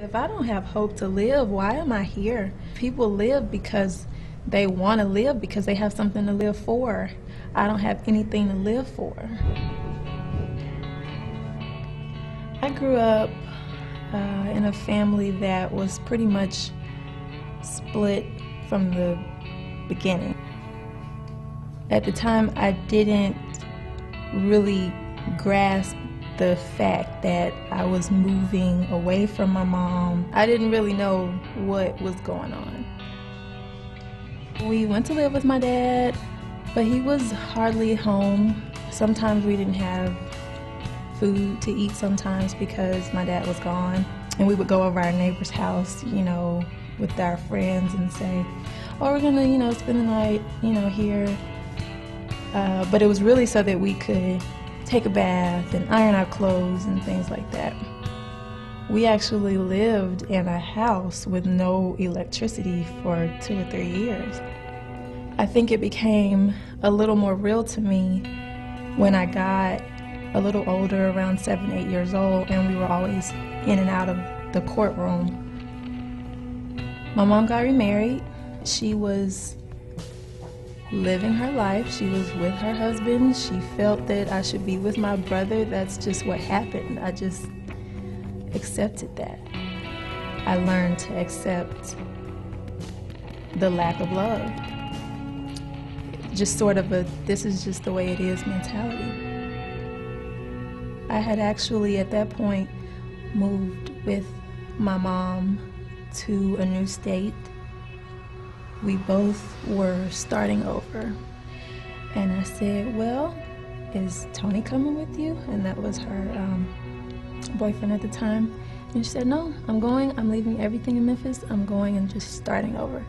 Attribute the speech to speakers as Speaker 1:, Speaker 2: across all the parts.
Speaker 1: If I don't have hope to live, why am I here? People live because they want to live, because they have something to live for. I don't have anything to live for. I grew up in a family that was pretty much split from the beginning. At the time, I didn't really grasp the fact that I was moving away from my mom. I didn't really know what was going on. We went to live with my dad, but he was hardly home. Sometimes we didn't have food to eat sometimes because my dad was gone. And we would go over our neighbor's house, with our friends and say, oh, we're gonna, spend the night, here. But it was really so that we could take a bath and iron our clothes and things like that. We actually lived in a house with no electricity for 2 or 3 years. I think it became a little more real to me when I got a little older, around 7, 8 years old, and we were always in and out of the courtroom. My mom got remarried. She was living her life. She was with her husband. She felt that I should be with my brother. That's just what happened. I just accepted that. I learned to accept the lack of love. Just sort of a, this is just the way it is mentality. I had actually at that point moved with my mom to a new state. We both were starting over. And I said, well, is Tony coming with you? And that was her boyfriend at the time. And she said, no, I'm going. I'm leaving everything in Memphis. I'm going and just starting over.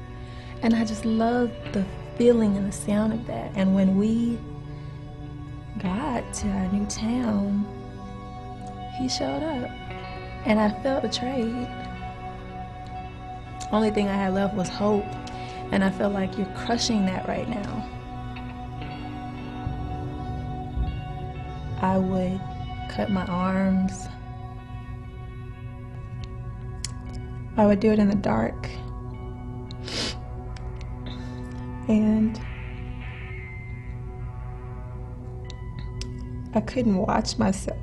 Speaker 1: And I just loved the feeling and the sound of that. And when we got to our new town, he showed up. And I felt betrayed. Only thing I had left was hope. And I felt like you're crushing that right now. I would cut my arms. I would do it in the dark. And I couldn't watch myself.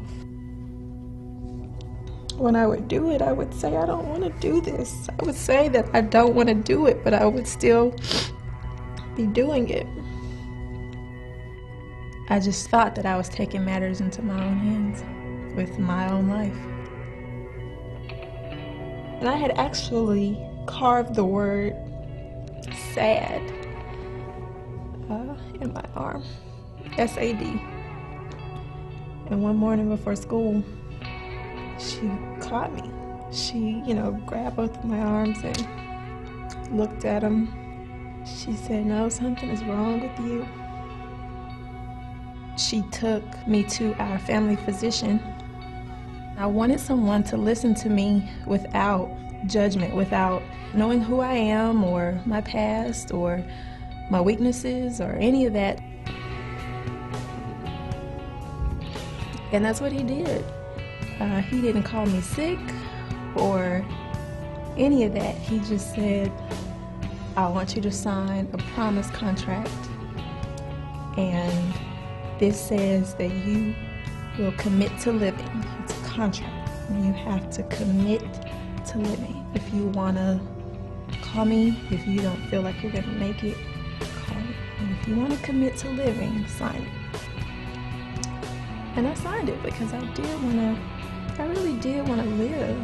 Speaker 1: When I would do it, I would say, I don't want to do this. I would say that I don't want to do it, but I would still be doing it. I just thought that I was taking matters into my own hands with my own life. And I had actually carved the word sad in my arm, S-A-D. And one morning before school, she caught me. She, grabbed both of my arms and looked at them. She said, no, something is wrong with you. She took me to our family physician. I wanted someone to listen to me without judgment, without knowing who I am or my past or my weaknesses or any of that. And that's what he did. He didn't call me sick or any of that. He just said, I want you to sign a promise contract, and this says that you will commit to living. It's a contract, and you have to commit to living. If you want to call me, if you don't feel like you're going to make it, call me. And if you want to commit to living, sign it. And I signed it because I really did want to live.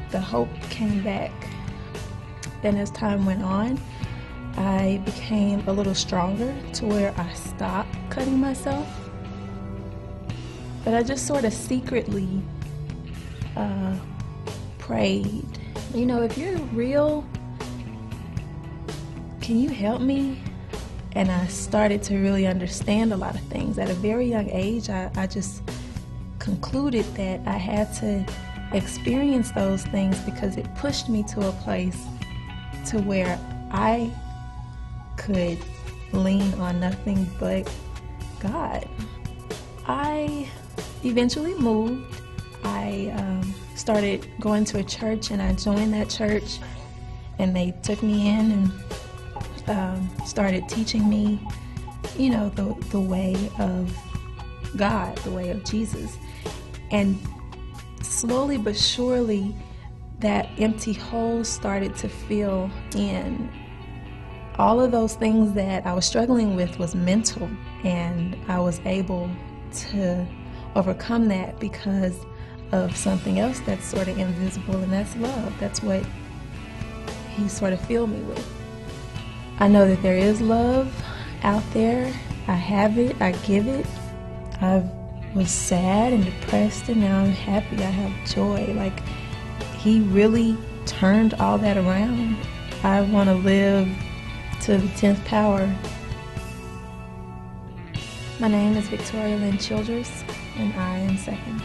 Speaker 1: The hope came back. Then as time went on, I became a little stronger to where I stopped cutting myself. But I just sort of secretly prayed, if you're real, can you help me? And I started to really understand a lot of things. At a very young age, I just concluded that I had to experience those things because it pushed me to a place to where I could lean on nothing but God. I eventually moved. I started going to a church, and I joined that church, and they took me in and started teaching me, you know, the way of God, the way of Jesus. And slowly but surely, that empty hole started to fill in. All of those things that I was struggling with was mental, and I was able to overcome that because of something else that's sort of invisible, and that's love. That's what he sort of filled me with. I know that there is love out there. I have it, I give it. I was sad and depressed, and now I'm happy. I have joy. Like, he really turned all that around. I want to live to the 10th power. My name is Victoria Lynn Childress, and I am second.